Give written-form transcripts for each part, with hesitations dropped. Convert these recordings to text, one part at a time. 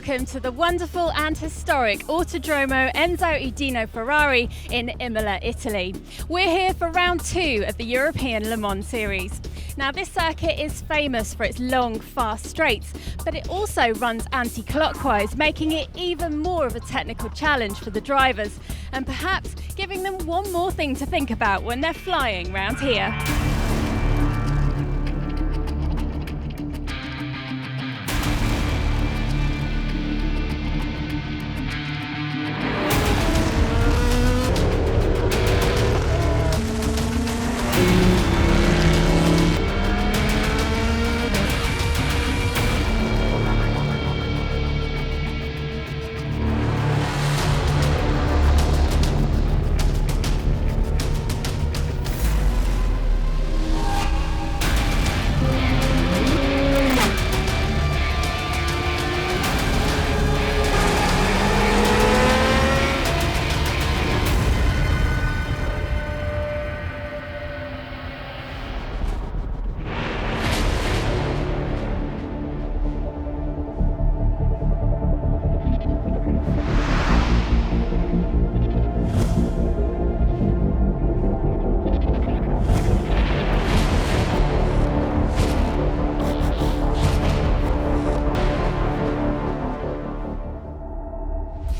welcome to the wonderful and historic Autodromo Enzo e Dino Ferrari in Imola, Italy. We're here for round 2 of the European Le Mans Series. Now, this circuit is famous for its long, fast straights, but it also runs anti-clockwise, making it even more of a technical challenge for the drivers, and perhaps giving them one more thing to think about when they're flying round here.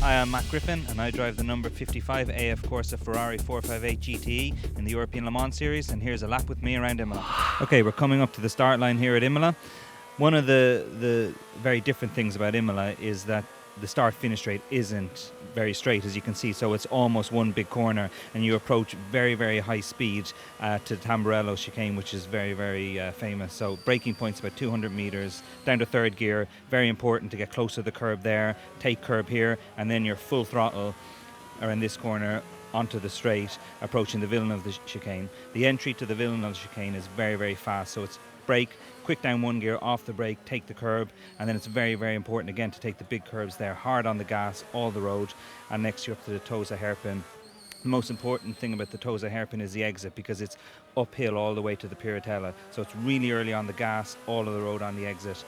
Hi, I'm Matt Griffin and I drive the number 55 AF Corsa Ferrari 458 GTE in the European Le Mans Series, and here's a lap with me around Imola. Okay, we're coming up to the start line here at Imola. One of the very different things about Imola is that the start-finish straight isn't very straight, as you can see, so it's almost one big corner and you approach very, very high speed to Tamburello chicane, which is very, very famous. So braking point's about 200 meters down to third gear, very important to get close to the curb there, take curb here, and then you're full throttle around this corner onto the straight, approaching the Villeneuve chicane. The entry to the Villeneuve chicane is very, very fast, so it's brake, quick down one gear, off the brake, take the curb, and then it's very, very important again to take the big curbs there, hard on the gas, all the road, and next you're up to the Tosa hairpin. The most important thing about the Tosa hairpin is the exit, because it's uphill all the way to the Piratella, so it's really early on the gas, all of the road on the exit.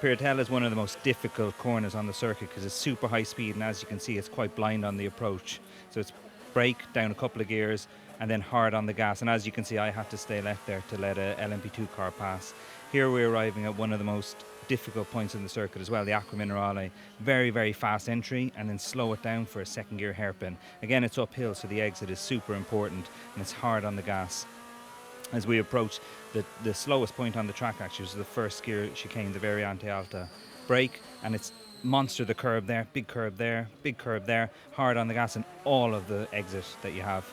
Piratella is one of the most difficult corners on the circuit because it's super high speed, and as you can see it's quite blind on the approach. So it's brake, down a couple of gears, and then hard on the gas, and as you can see I had to stay left there to let a LMP2 car pass. Here we're arriving at one of the most difficult points in the circuit as well, the Acqua Minerale. Very, very fast entry and then slow it down for a second gear hairpin. Again, it's uphill, so the exit is super important and it's hard on the gas. As we approach the slowest point on the track, actually, is the first gear chicane, the Variante Alta. Brake, and it's monster the curb there, big curb there, big curb there, hard on the gas, and all of the exit that you have.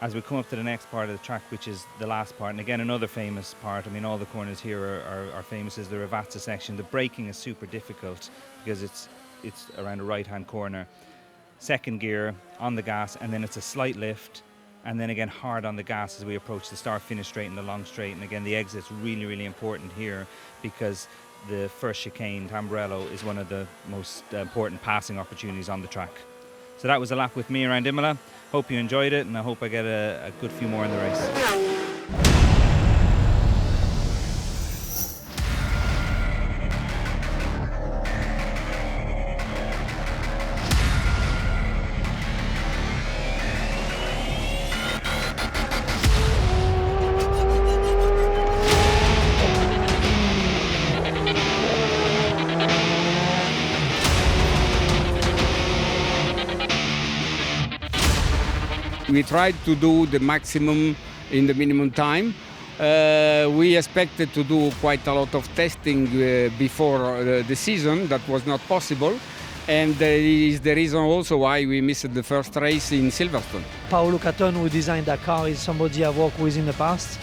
As we come up to the next part of the track, which is the last part, and again another famous part, I mean all the corners here are famous, is the Ravazza section. The braking is super difficult because it's around a right hand corner. Second gear on the gas, and then it's a slight lift, and then again hard on the gas as we approach the start finish straight and the long straight. And again the exit's really, really important here because the first chicane, Tamburello, is one of the most important passing opportunities on the track. So that was a lap with me around Imola. Hope you enjoyed it, and I hope I get a good few more in the race. We tried to do the maximum in the minimum time. We expected to do quite a lot of testing before the season. That was not possible. And that is the reason also why we missed the first race in Silverstone. Paolo Caton, who designed that car, is somebody I've worked with in the past.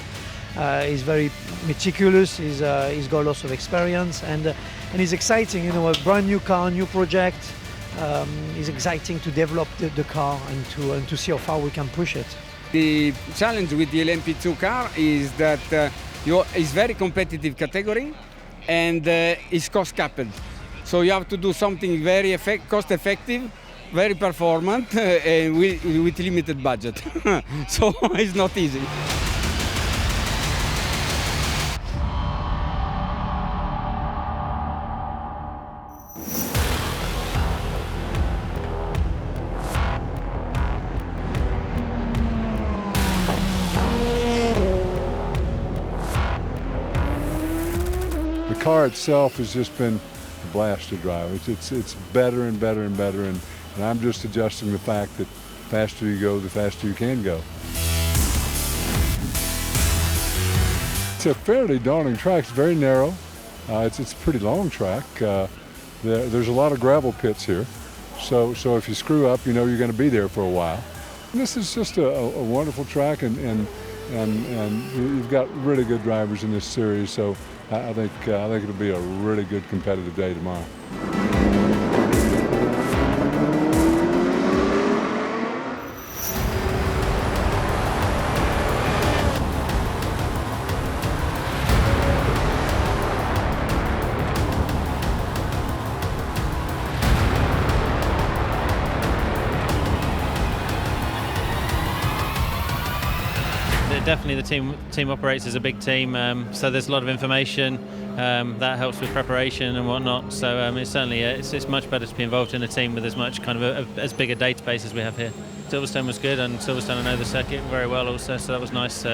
He's very meticulous, he's got lots of experience, and it's exciting, a brand new car, new project. It's exciting to develop the car and to see how far we can push it. The challenge with the LMP2 car is that it's very competitive category and it's cost capped. So you have to do something very cost effective, very performant, and with limited budget. So it's not easy. car itself has just been a blast to drive. It's better and better and better, and I'm just adjusting the fact that the faster you go, the faster you can go. It's a fairly daunting track. It's very narrow. It's a pretty long track. There's a lot of gravel pits here, so if you screw up, you know you're going to be there for a while. And this is just a wonderful track, and you've got really good drivers in this series. So I think it'll be a really good competitive day tomorrow. Definitely the team operates as a big team, so there's a lot of information that helps with preparation and whatnot. So it's certainly it's much better to be involved in a team with as much kind of as big a database as we have here. Silverstone was good, and Silverstone I know the circuit very well also, so that was nice.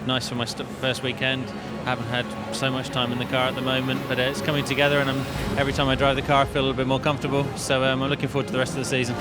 Nice for my first weekend. I haven't had so much time in the car at the moment, but it's coming together, and every time I drive the car I feel a little bit more comfortable. So I'm looking forward to the rest of the season.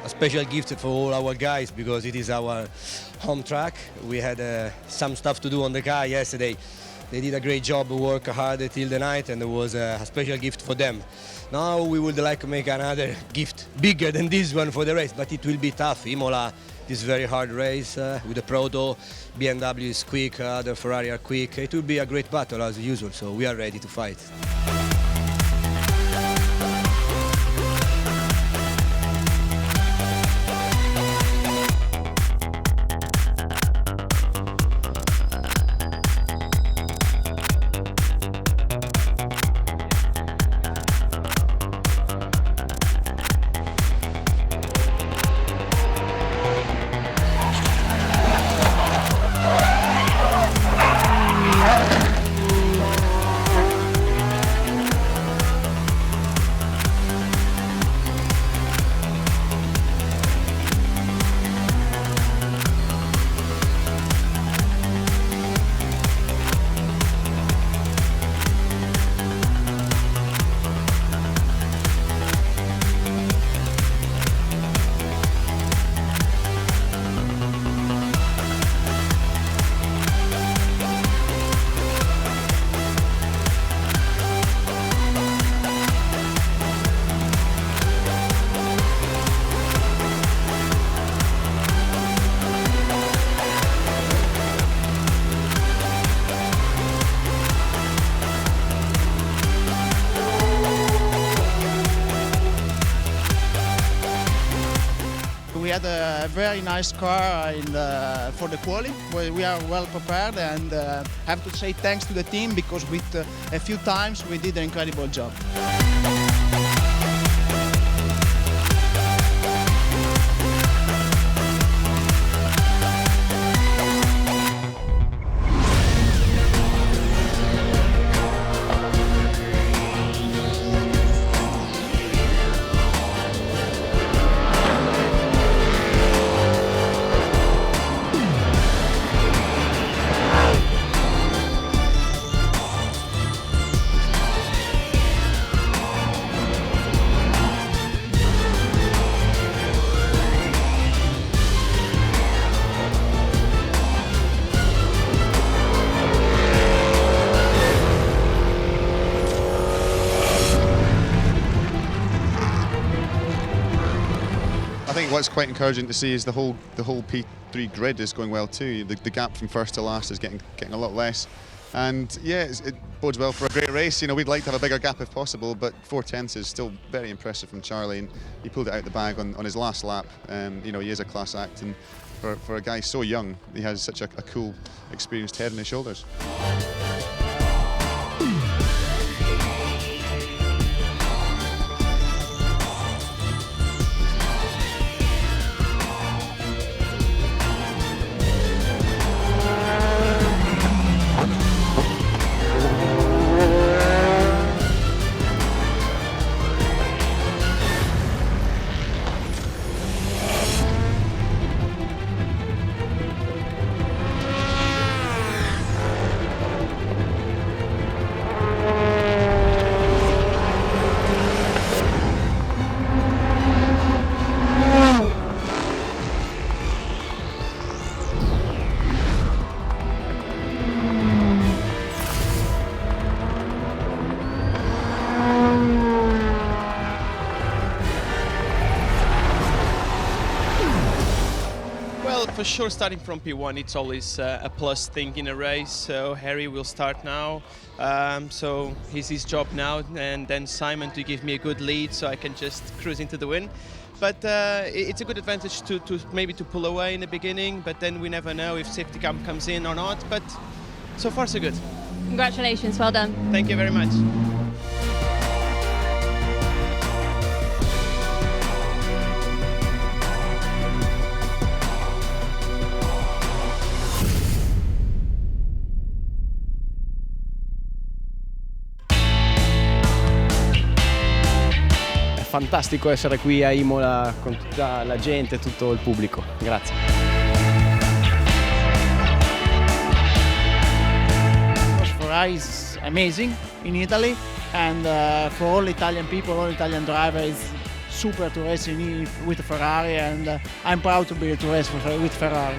A special gift for all our guys because it is our home track. We had some stuff to do on the car yesterday. They did a great job, work hard till the night, and it was a special gift for them. Now we would like to make another gift bigger than this one for the race, but it will be tough. Imola is a very hard race with the Proto. BMW is quick, the Ferrari are quick. It will be a great battle as usual, so we are ready to fight. We had a very nice car for the quali. We are well prepared, and I have to say thanks to the team because with a few times we did an incredible job. think what's quite encouraging to see is the whole P3 grid is going well too. The gap from first to last is getting a lot less, and yeah, it bodes well for a great race. You know, we'd like to have a bigger gap if possible, but 4/10 is still very impressive from Charlie, and he pulled it out the bag on his last lap. You know, he is a class act, and for a guy so young, he has such a cool, experienced head on his shoulders. For sure, starting from P1, it's always a plus thing in a race. So Harry will start now. So it's his job now, and then Simon to give me a good lead so I can just cruise into the win. But it's a good advantage to maybe to pull away in the beginning, but then we never know if safety car comes in or not. But so far, so good. Congratulations, well done. Thank you very much. Fantastico essere qui a Imola con tutta la gente e tutto il pubblico. Grazie. Ferrari is amazing in Italy, and for all Italian people, all Italian drivers, it's super to race with Ferrari, and I'm proud to be to race with Ferrari.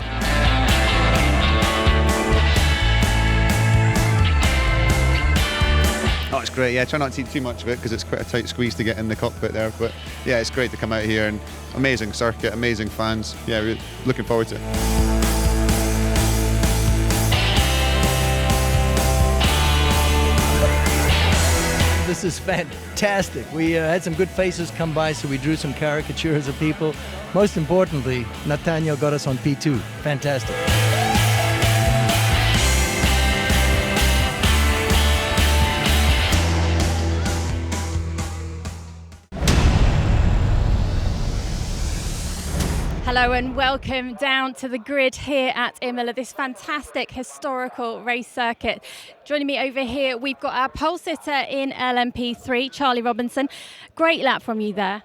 Oh, it's great. Yeah, try not to eat too much of it because it's quite a tight squeeze to get in the cockpit there. But yeah, it's great to come out here, and amazing circuit, amazing fans. Yeah, we're looking forward to it. This is fantastic. We had some good faces come by, so we drew some caricatures of people. Most importantly, Nathaniel got us on P2. Fantastic. Hello and welcome down to the grid here at Imola, this fantastic historical race circuit. Joining me over here, we've got our pole sitter in LMP3, Charlie Robinson. Great lap from you there.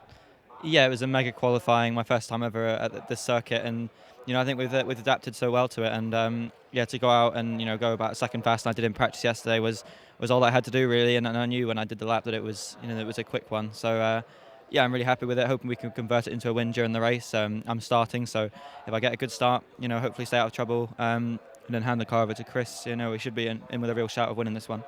Yeah, it was a mega qualifying, my first time ever at this circuit, and you know I think we've adapted so well to it, and yeah, to go out and go about a second fast, and I did in practice yesterday was all I had to do really, and I knew when I did the lap that it was it was a quick one. So. Yeah, I'm really happy with it, hoping we can convert it into a win during the race. I'm starting, so if I get a good start, hopefully stay out of trouble, and then hand the car over to Chris, we should be in with a real shout of winning this one.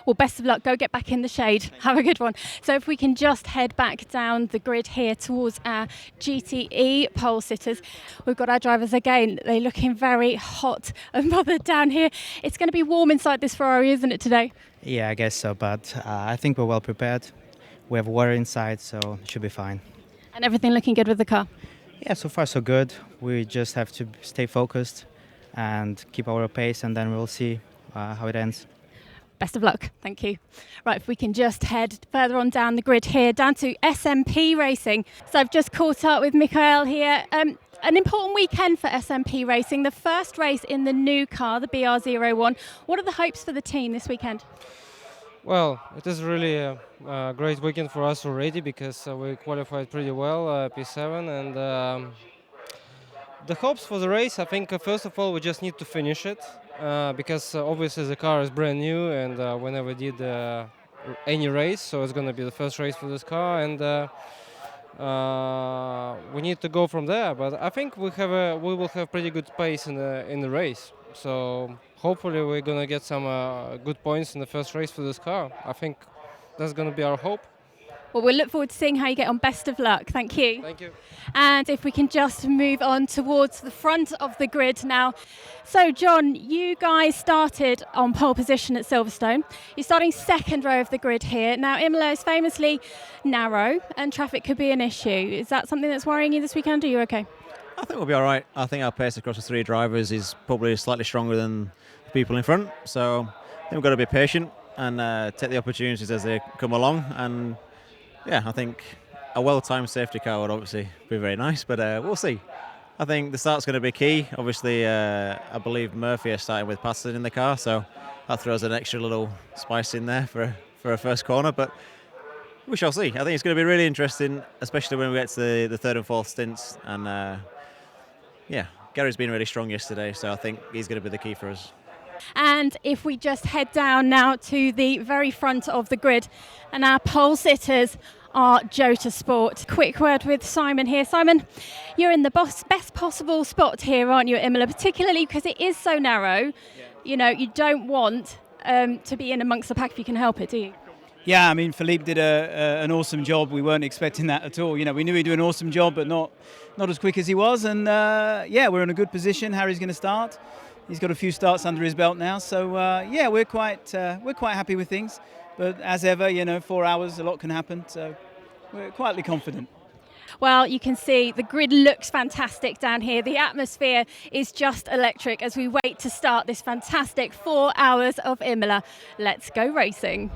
Well, best of luck. Go get back in the shade. Have a good one. So if we can just head back down the grid here towards our GTE pole sitters. We've got our drivers again. They're looking very hot and bothered down here. It's going to be warm inside this Ferrari, isn't it, today? Yeah, I guess so, but I think we're well prepared. We have water inside, so it should be fine. And everything looking good with the car? Yeah, so far so good. We just have to stay focused and keep our pace, and then we'll see how it ends. Best of luck. Thank you. Right, if we can just head further on down the grid here, down to SMP Racing. So I've just caught up with Mikael here. An important weekend for SMP Racing, the first race in the new car, the BR01. What are the hopes for the team this weekend? Well, it is really a great weekend for us already because we qualified pretty well, P7, and the hopes for the race, I think first of all we just need to finish it because obviously the car is brand new, and we never did any race, so it's going to be the first race for this car, and we need to go from there. But I think we will have pretty good pace in the race. So hopefully we're going to get some good points in the first race for this car. I think that's going to be our hope. Well, we'll look forward to seeing how you get on. Best of luck. Thank you. Thank you. And if we can just move on towards the front of the grid now. So, John, you guys started on pole position at Silverstone. You're starting second row of the grid here. Now, Imola is famously narrow and traffic could be an issue. Is that something that's worrying you this weekend? Are you okay? I think we'll be all right. I think our pace across the 3 drivers is probably slightly stronger than the people in front. So I think we've got to be patient and take the opportunities as they come along. And yeah, I think a well-timed safety car would obviously be very nice, but we'll see. I think the start's going to be key. Obviously, I believe Murphy is starting with Patterson in the car, so that throws an extra little spice in there for a first corner. But we shall see. I think it's going to be really interesting, especially when we get to the third and fourth stints. And yeah, Gary's been really strong yesterday, so I think he's going to be the key for us. And if we just head down now to the very front of the grid, and our pole sitters are Jota Sport. Quick word with Simon here. Simon, you're in the best possible spot here, aren't you, at Imola, particularly because it is so narrow. Yeah. You know, you don't want to be in amongst the pack if you can help it, do you? Yeah, I mean, Philippe did an awesome job. We weren't expecting that at all. You know, we knew he'd do an awesome job, but not as quick as he was. And yeah, we're in a good position. Harry's going to start. He's got a few starts under his belt now. So yeah, we're quite happy with things. But as ever, you know, 4 hours, a lot can happen. So we're quietly confident. Well, you can see the grid looks fantastic down here. The atmosphere is just electric as we wait to start this fantastic 4 hours of Imola. Let's go racing.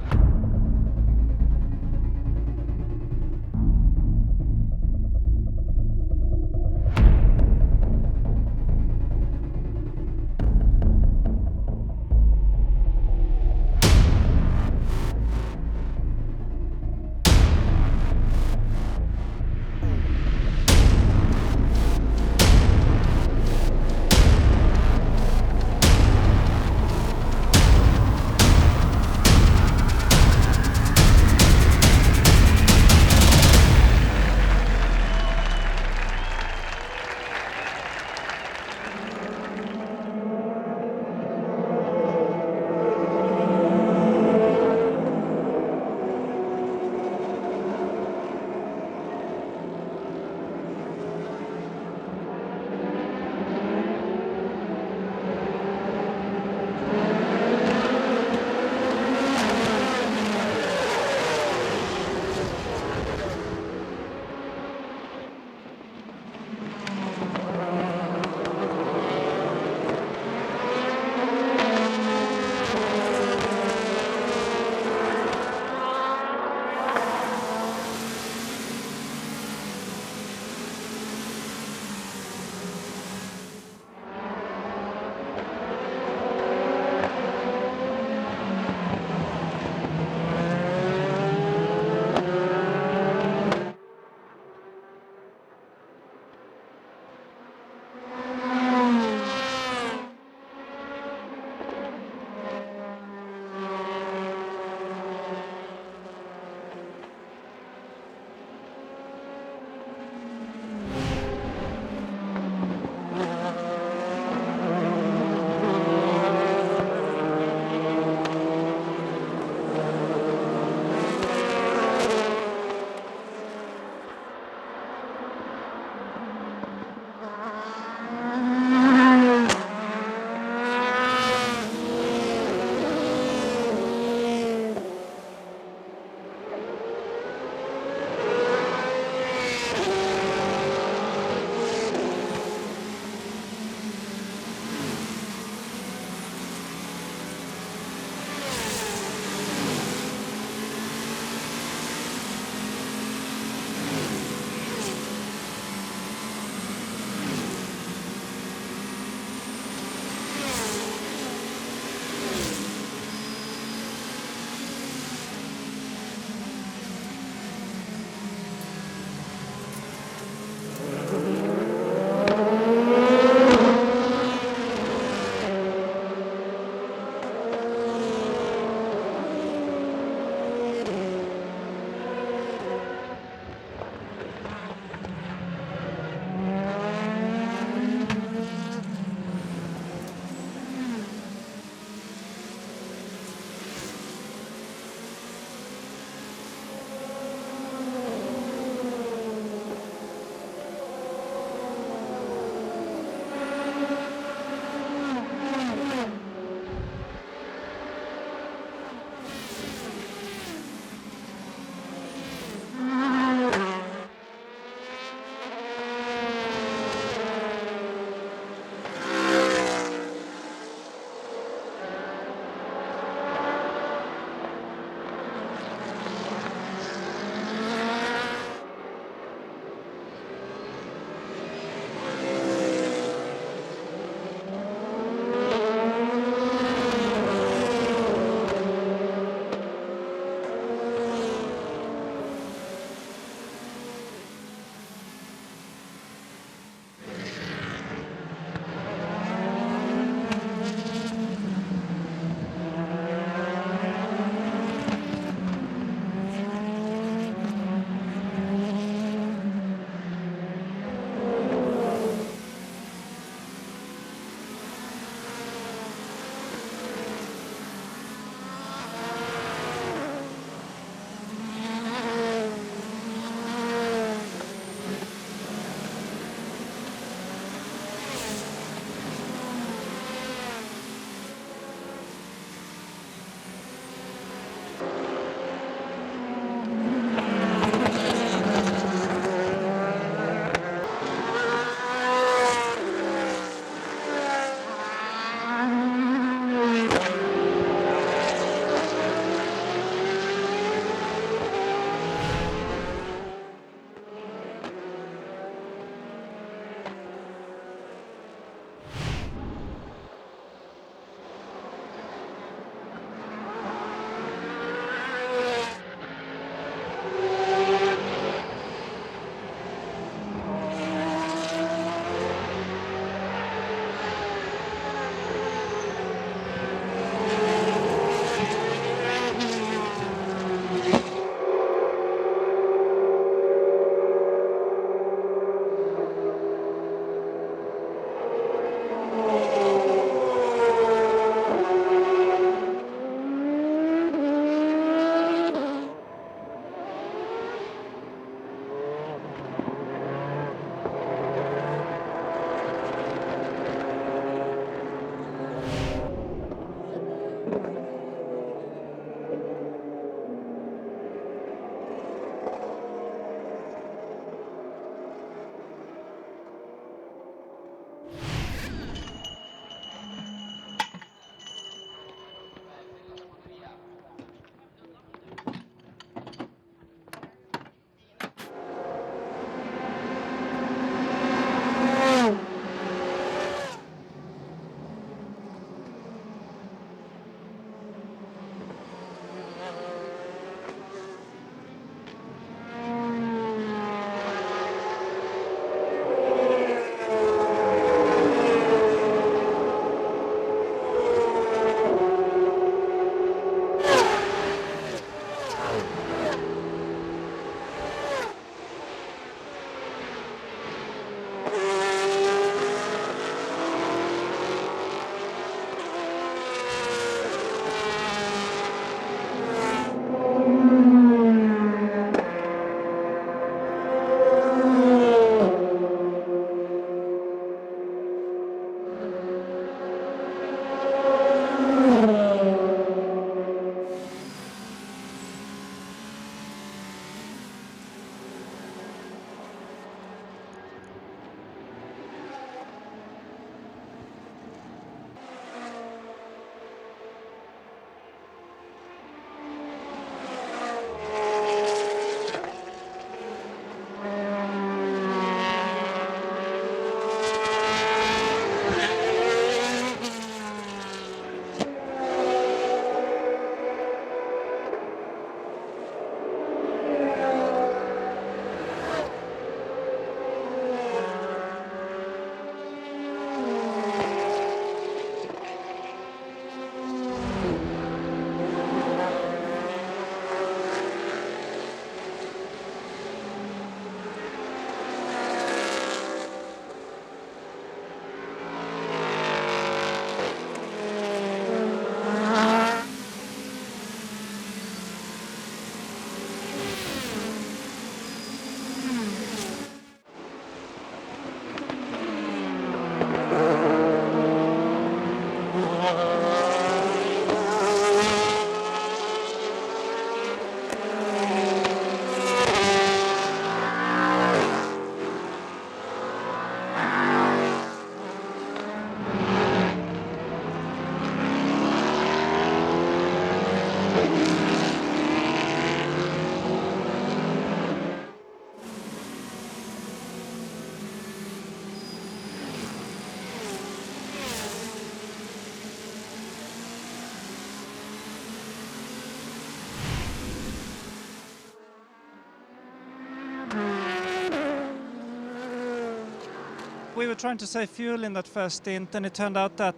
we were trying to save fuel in that first stint, and it turned out that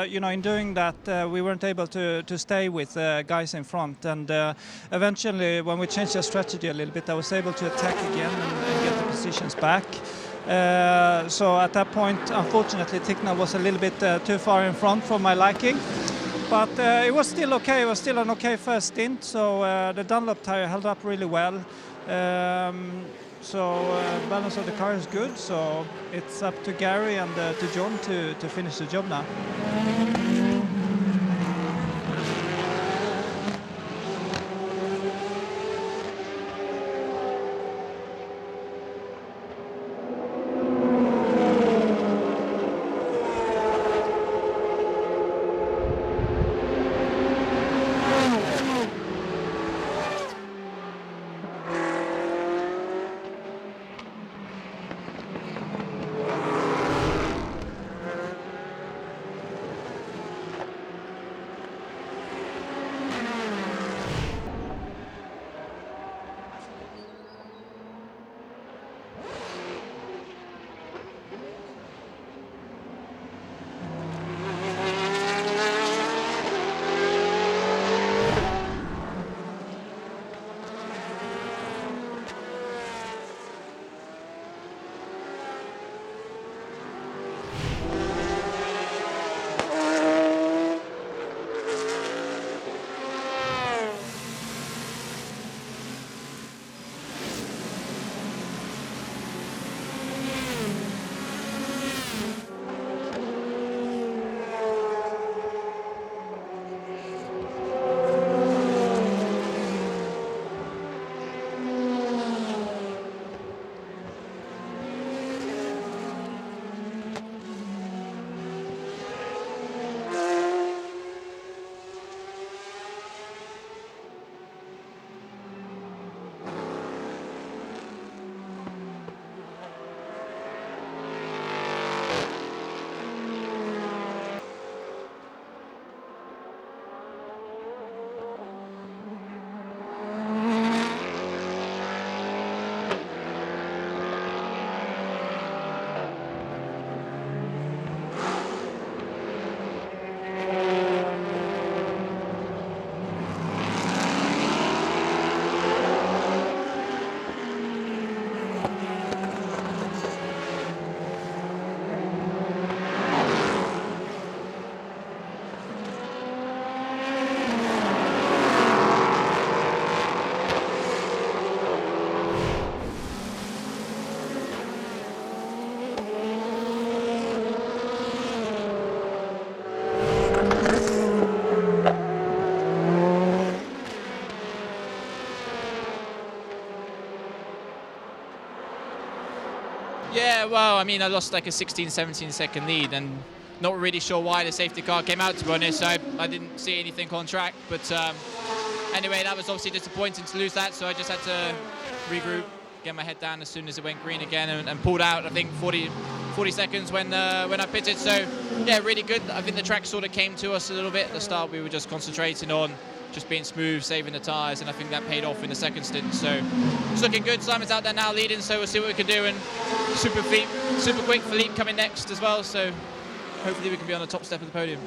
in doing that we weren't able to stay with guys in front. And eventually, when we changed our strategy a little bit, I was able to attack again and get the positions back. So at that point, unfortunately, Ticknell was a little bit too far in front for my liking. But it was still okay. It was still an okay first stint. So the Dunlop tire held up really well. So balance of the car is good. So it's up to Gary and to John to finish the job now. Yeah, well, I mean, I lost like a 16, 17 second lead and not really sure why the safety car came out, to be honest. I didn't see anything on track, but anyway, that was obviously disappointing to lose that, so I just had to regroup, get my head down as soon as it went green again and pulled out, I think, 40 seconds when I pitted. So, yeah, really good. I think the track sort of came to us a little bit. At the start, we were just concentrating on just being smooth, saving the tyres, and I think that paid off in the second stint. So it's looking good. Simon's out there now leading, so we'll see what we can do. And super quick Philippe coming next as well, so hopefully we can be on the top step of the podium.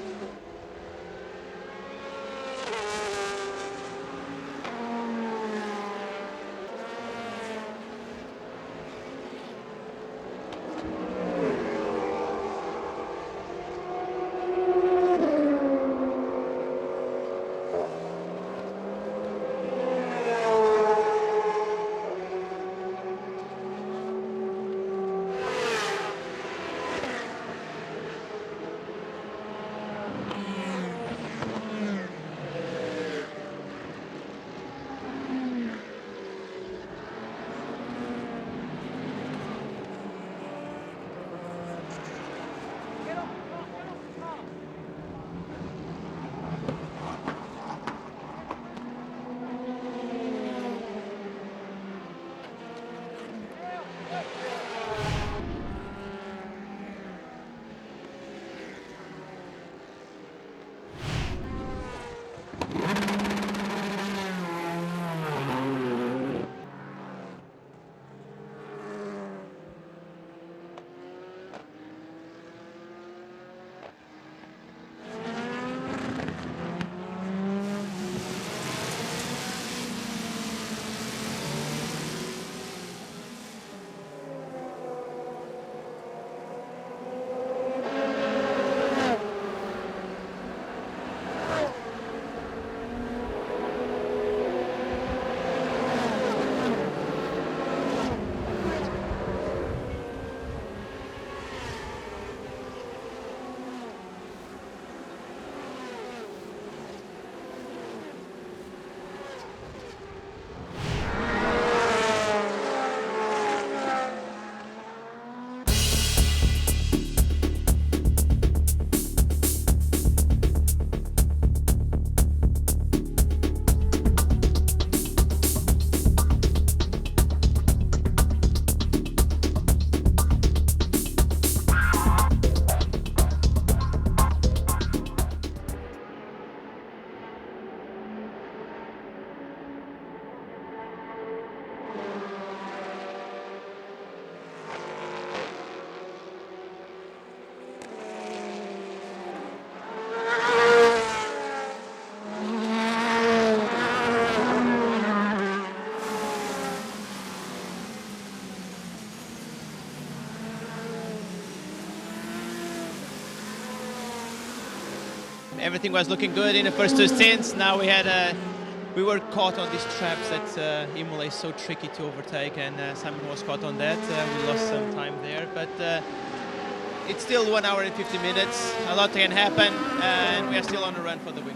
everything was looking good in the first two stints. Now we were caught on these traps that Imola is so tricky to overtake, and Simon was caught on that. We lost some time there, but it's still 1 hour and 50 minutes. A lot can happen, and we are still on the run for the win.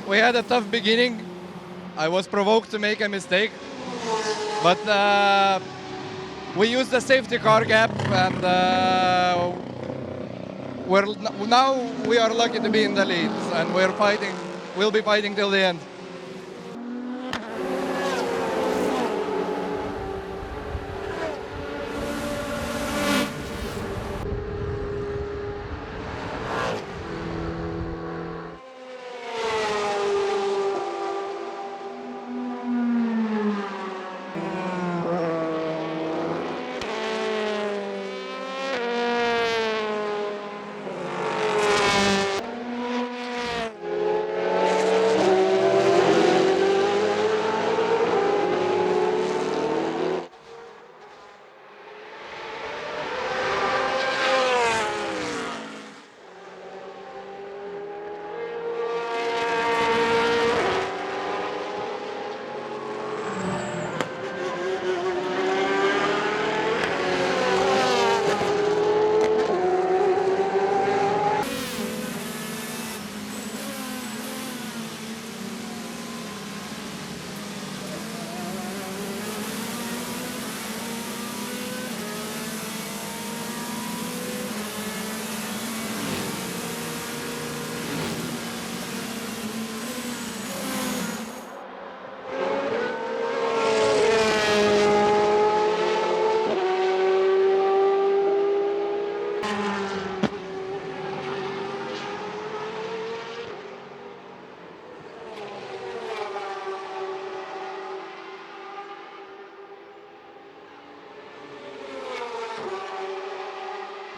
We had a tough beginning. I was provoked to make a mistake, but we used the safety car gap, and now we are lucky to be in the lead, and we're fighting. We'll be fighting till the end.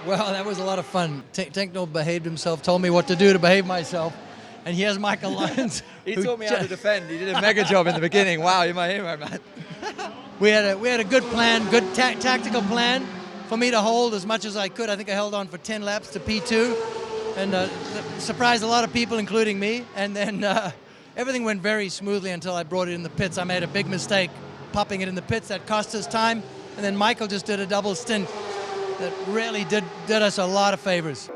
Well, that was a lot of fun. Techno behaved himself, told me what to do to behave myself. And here's Michael Lyons. He taught me how to defend. He did a mega job in the beginning. Wow, you're my hero, man. We had a good plan, good tactical plan for me to hold as much as I could. I think I held on for 10 laps to P2 and surprised a lot of people, including me. And then everything went very smoothly until I brought it in the pits. I made a big mistake popping it in the pits. That cost us time. And then Michael just did a double stint that really did us a lot of favors.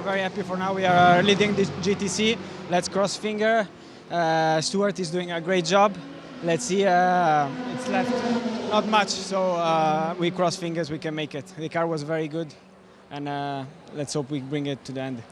are very happy for now. We are leading the GTC. Let's cross finger. Stuart is doing a great job. Let's see. It's left not much, so we cross fingers we can make it. The car was very good, and let's hope we bring it to the end.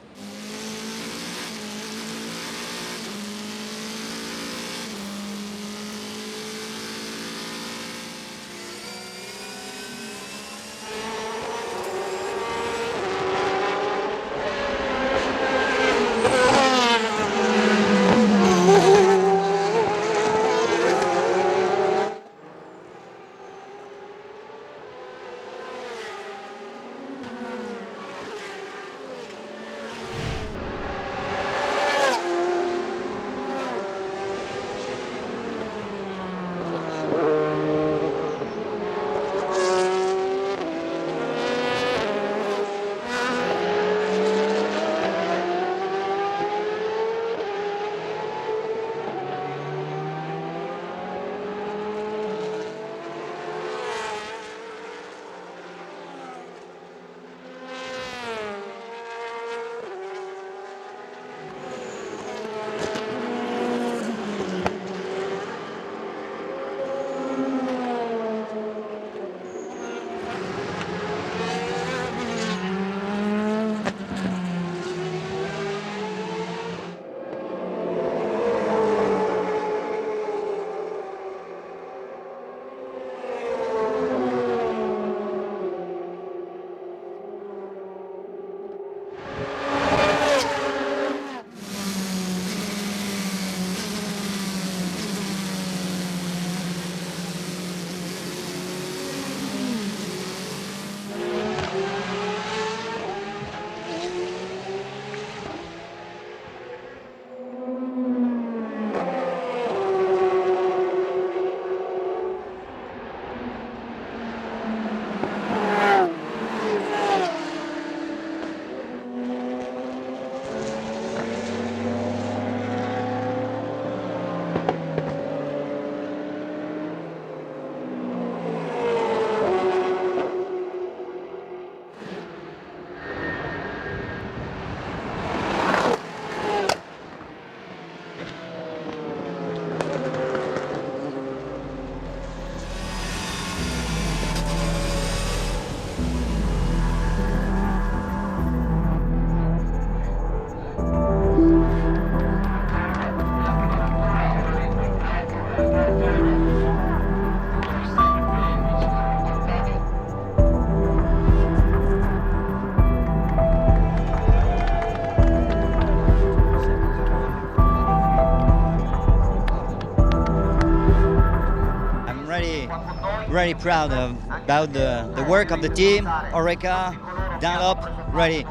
Really proud about the work of the team, Oreca, Dunlop, ready.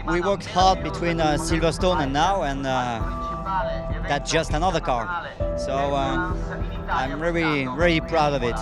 We worked hard between Silverstone and now, and that's just another car. So I'm really proud of it.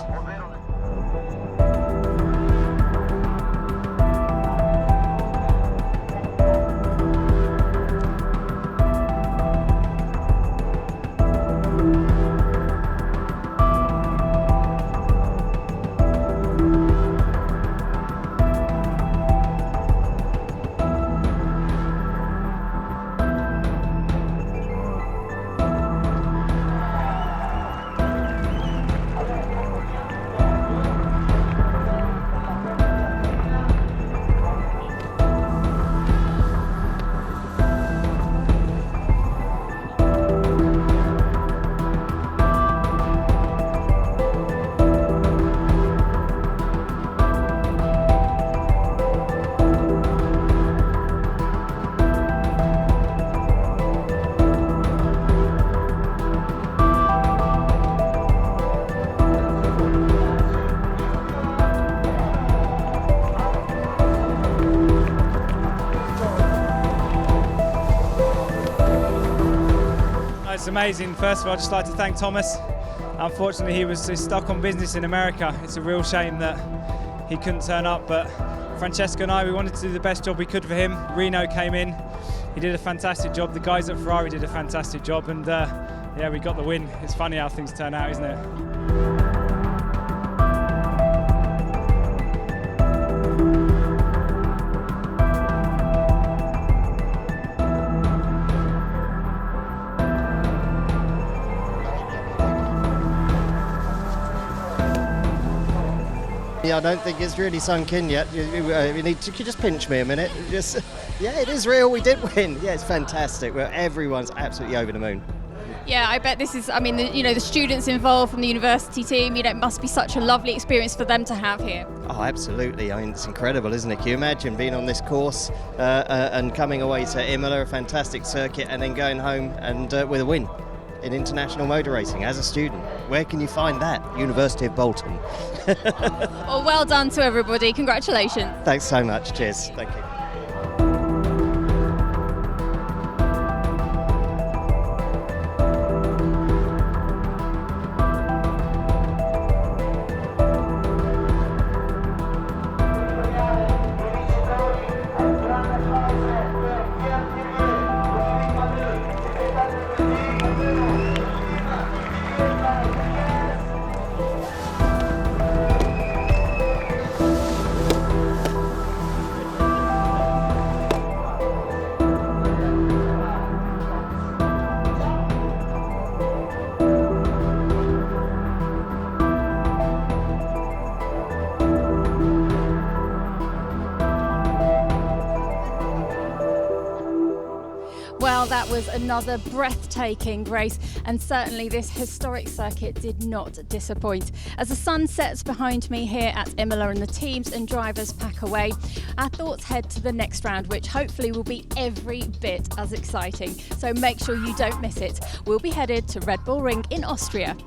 It's amazing. First of all, I'd just like to thank Thomas. Unfortunately, he was stuck on business in America. It's a real shame that he couldn't turn up, but Francesco and I, we wanted to do the best job we could for him. Reno came in, he did a fantastic job. The guys at Ferrari did a fantastic job, and yeah, we got the win. It's funny how things turn out, isn't it? Yeah, I don't think it's really sunk in yet. You need to just pinch me a minute. Yeah, it is real. We did win. Yeah, it's fantastic. Everyone's absolutely over the moon. Yeah, I bet this is, I mean, the students involved from the university team, it must be such a lovely experience for them to have here. Oh, absolutely. I mean, it's incredible, isn't it? Can you imagine being on this course and coming away to Imola, a fantastic circuit, and then going home and with a win in international motor racing as a student? Where can you find that? University of Bolton. Well, well done to everybody. Congratulations. Thanks so much. Cheers. Thank you. Well, that was another breathtaking race, and certainly this historic circuit did not disappoint. As the sun sets behind me here at Imola and the teams and drivers pack away, our thoughts head to the next round, which hopefully will be every bit as exciting. So make sure you don't miss it. We'll be headed to Red Bull Ring in Austria.